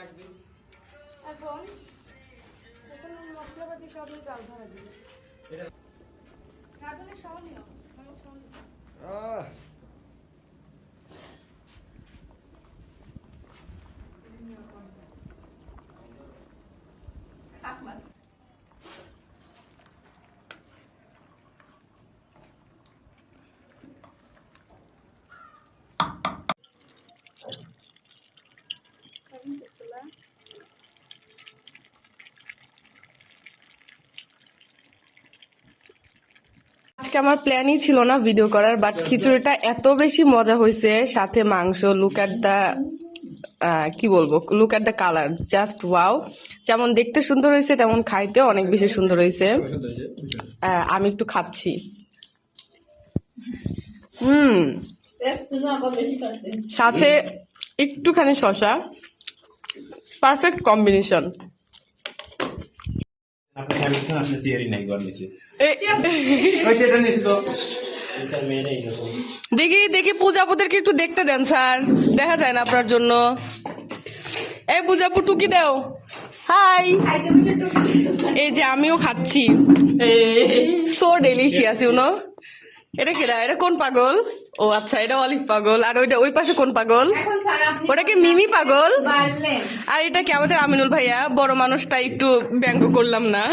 এখন এখন মশলাপাতি সব নিয়ে চাল ধরা দিবে রাঁধুনি সহনীয় আজকে আমার প্ল্যানই ছিল না ভিডিও করার, বাট খিচুড়িটা এত বেশি মজা হয়েছে, সাথে মাংস, লুক এট দা কি বলবো, look at the colour, just wow. যেমন দেখতে সুন্দর হয়েছে তেমন খাইতেও অনেক বেশি সুন্দর হয়েছে। আমি একটু খাচ্ছি। সাথে একটুখানি শসা, পারফেক্ট কম্বিনেশন। দেখি দেখি পূজাপুদেরকে একটু দেখতে দেন স্যার, দেখা যায় না আপনার জন্য। এই পূজাপু টুকি দাও, হাই। এই যে আমিও খাচ্ছি, সো ডেলিশিয়াস ইউ নো। এটা কেডা? এটা কোন পাগল? ও আচ্ছা, এটা অলিভ পাগল। আর ওইটা ওই পাশে কোন পাগল? ওটাকে মিমি পাগল। আর এটা কি আমাদের আমিনুল ভাইয়া, বড় মানুষটা একটু ব্যঙ্গ করলাম না?